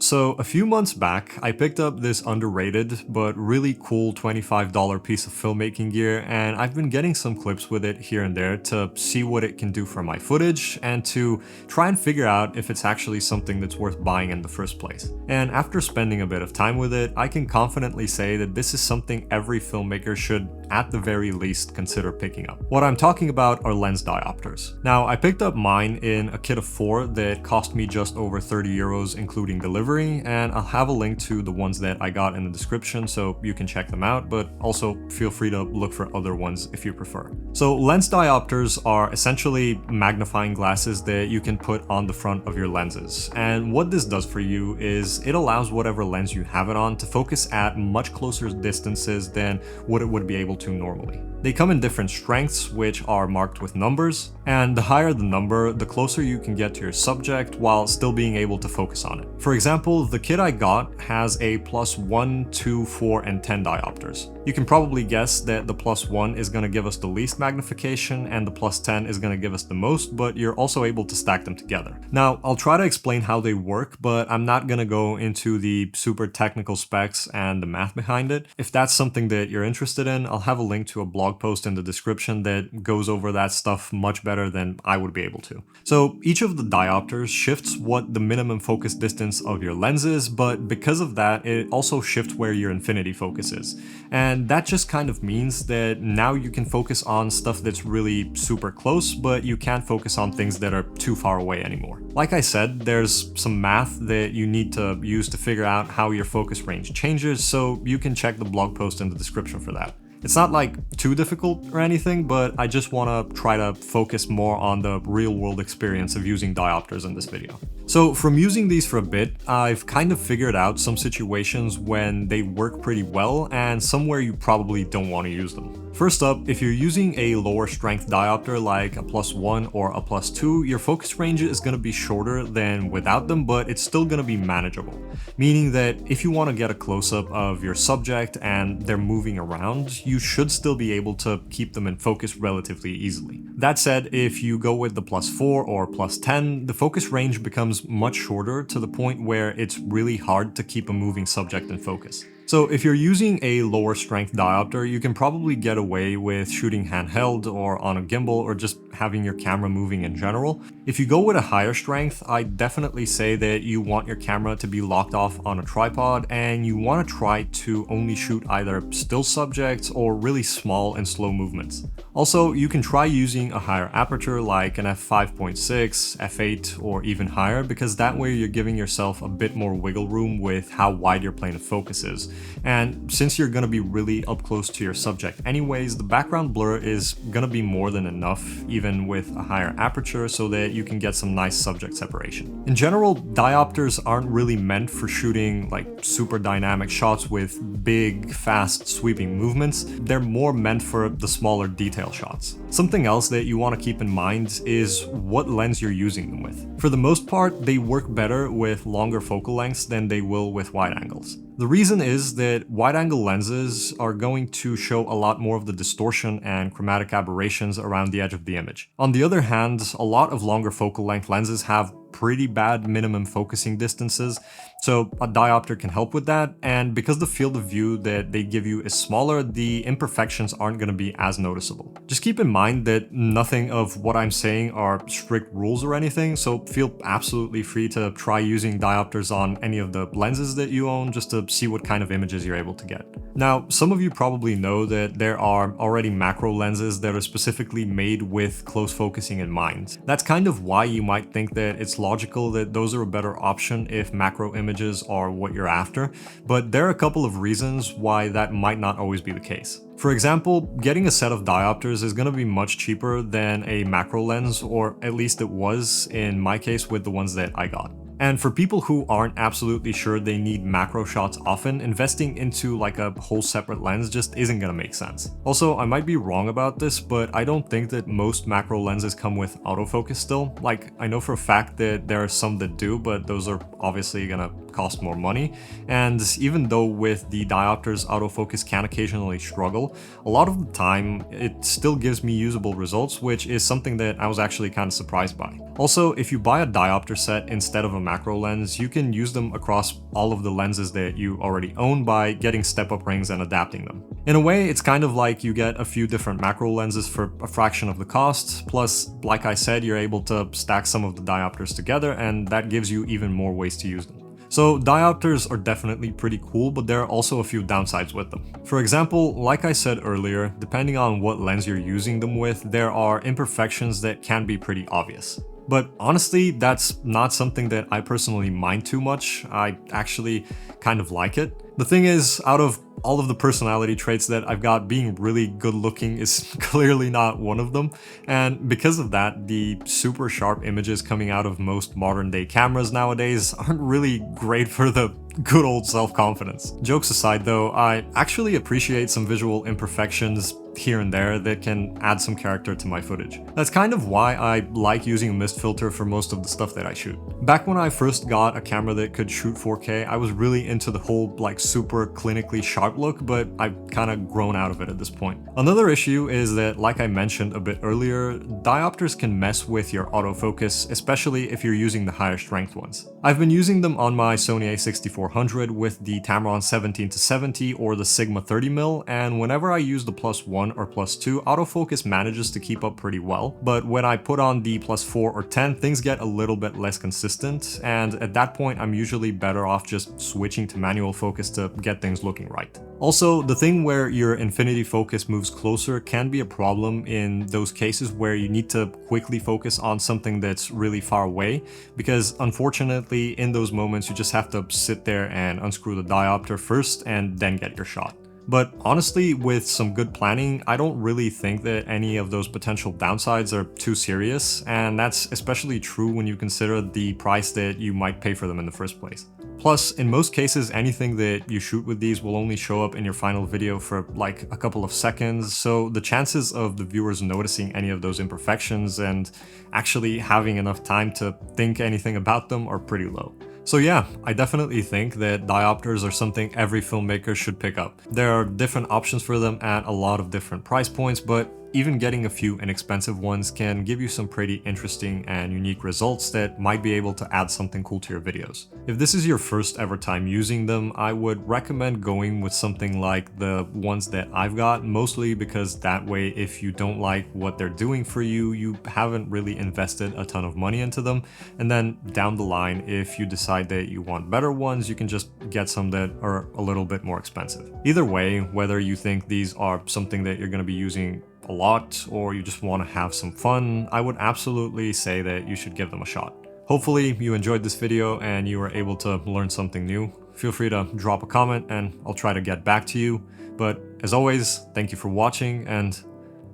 So a few months back, I picked up this underrated but really cool $25 piece of filmmaking gear, and I've been getting some clips with it here and there to see what it can do for my footage and to try and figure out if it's actually something that's worth buying in the first place. And after spending a bit of time with it, I can confidently say that this is something every filmmaker should at the very least consider picking up. What I'm talking about are lens diopters. Now, I picked up mine in a kit of 4 that cost me just over 30 euros including delivery, and I'll have a link to the ones that I got in the description so you can check them out, but also feel free to look for other ones if you prefer. So lens diopters are essentially magnifying glasses that you can put on the front of your lenses, and what this does for you is it allows whatever lens you have it on to focus at much closer distances than what it would be able to normally. They come in different strengths, which are marked with numbers, and the higher the number, the closer you can get to your subject while still being able to focus on it. For example, the kit I got has a +1, 2, 4, and 10 diopters. You can probably guess that the +1 is going to give us the least magnification and the +10 is going to give us the most, but you're also able to stack them together. Now, I'll try to explain how they work, but I'm not going to go into the super technical specs and the math behind it. If that's something that you're interested in, I'll have a link to a blog post in the description that goes over that stuff much better than I would be able to. So each of the diopters shifts what the minimum focus distance of your lens is, but because of that, it also shifts where your infinity focus is. And that just kind of means that now you can focus on stuff that's really super close, but you can't focus on things that are too far away anymore. Like I said, there's some math that you need to use to figure out how your focus range changes, so you can check the blog post in the description for that. It's not like too difficult or anything, but I just want to try to focus more on the real world experience of using diopters in this video. So from using these for a bit, I've kind of figured out some situations when they work pretty well and somewhere you probably don't want to use them. First up, if you're using a lower strength diopter like a +1 or a +2, your focus range is going to be shorter than without them, but it's still going to be manageable. Meaning that if you want to get a close-up of your subject and they're moving around, you should still be able to keep them in focus relatively easily. That said, if you go with the +4 or +10, the focus range becomes much shorter to the point where it's really hard to keep a moving subject in focus. So if you're using a lower strength diopter, you can probably get away with shooting handheld or on a gimbal or just having your camera moving in general. If you go with a higher strength, I definitely say that you want your camera to be locked off on a tripod and you want to try to only shoot either still subjects or really small and slow movements. Also, you can try using a higher aperture like an f5.6, f8, or even higher, because that way you're giving yourself a bit more wiggle room with how wide your plane of focus is. And since you're going to be really up close to your subject anyways, the background blur is going to be more than enough, even with a higher aperture, so that you can get some nice subject separation. In general, diopters aren't really meant for shooting like super dynamic shots with big, fast, sweeping movements. They're more meant for the smaller detail shots. Something else that you want to keep in mind is what lens you're using them with. For the most part, they work better with longer focal lengths than they will with wide angles. The reason is that wide-angle lenses are going to show a lot more of the distortion and chromatic aberrations around the edge of the image. On the other hand, a lot of longer focal length lenses have pretty bad minimum focusing distances, so a diopter can help with that, and because the field of view that they give you is smaller, the imperfections aren't going to be as noticeable. Just keep in mind that nothing of what I'm saying are strict rules or anything, so feel absolutely free to try using diopters on any of the lenses that you own just to see what kind of images you're able to get. Now, some of you probably know that there are already macro lenses that are specifically made with close focusing in mind. That's kind of why you might think that it's logical that those are a better option if macro images are what you're after, but there are a couple of reasons why that might not always be the case. For example, getting a set of diopters is going to be much cheaper than a macro lens, or at least it was in my case with the ones that I got. And for people who aren't absolutely sure they need macro shots often, investing into like a whole separate lens just isn't gonna make sense. Also, I might be wrong about this, but I don't think that most macro lenses come with autofocus still. Like, I know for a fact that there are some that do, but those are obviously gonna cost more money. And even though with the diopters autofocus can occasionally struggle, a lot of the time it still gives me usable results, which is something that I was actually kind of surprised by. Also, if you buy a diopter set instead of a macro lens, you can use them across all of the lenses that you already own by getting step-up rings and adapting them. In a way, it's kind of like you get a few different macro lenses for a fraction of the cost, plus, like I said, you're able to stack some of the diopters together, and that gives you even more ways to use them. So diopters are definitely pretty cool, but there are also a few downsides with them. For example, like I said earlier, depending on what lens you're using them with, there are imperfections that can be pretty obvious. But honestly, that's not something that I personally mind too much. I actually kind of like it. The thing is, out of all of the personality traits that I've got, being really good looking is clearly not one of them. And because of that, the super sharp images coming out of most modern day cameras nowadays aren't really great for the good old self-confidence. Jokes aside though, I actually appreciate some visual imperfections here and there that can add some character to my footage. That's kind of why I like using a mist filter for most of the stuff that I shoot. Back when I first got a camera that could shoot 4K, I was really into the whole like super clinically sharp look, but I've kind of grown out of it at this point. Another issue is that, like I mentioned a bit earlier, diopters can mess with your autofocus, especially if you're using the higher strength ones. I've been using them on my Sony a6400 with the Tamron 17-70 or the Sigma 30mm, and whenever I use the +1 or +2, autofocus manages to keep up pretty well, but when I put on the +4 or 10, things get a little bit less consistent, and at that point I'm usually better off just switching to manual focus to get things looking right. Also, the thing where your infinity focus moves closer can be a problem in those cases where you need to quickly focus on something that's really far away, because unfortunately in those moments you just have to sit there and unscrew the diopter first and then get your shot. But honestly, with some good planning, I don't really think that any of those potential downsides are too serious, and that's especially true when you consider the price that you might pay for them in the first place. Plus, in most cases, anything that you shoot with these will only show up in your final video for like a couple of seconds, so the chances of the viewers noticing any of those imperfections and actually having enough time to think anything about them are pretty low. So yeah, I definitely think that diopters are something every filmmaker should pick up. There are different options for them at a lot of different price points, but even getting a few inexpensive ones can give you some pretty interesting and unique results that might be able to add something cool to your videos. If this is your first ever time using them, I would recommend going with something like the ones that I've got, mostly because that way if you don't like what they're doing for you, you haven't really invested a ton of money into them, and then down the line, if you decide that you want better ones, you can just get some that are a little bit more expensive. Either way, whether you think these are something that you're going to be using a lot or you just want to have some fun, I would absolutely say that you should give them a shot. Hopefully you enjoyed this video and you were able to learn something new. Feel free to drop a comment and I'll try to get back to you. But as always, thank you for watching and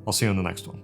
I'll see you in the next one.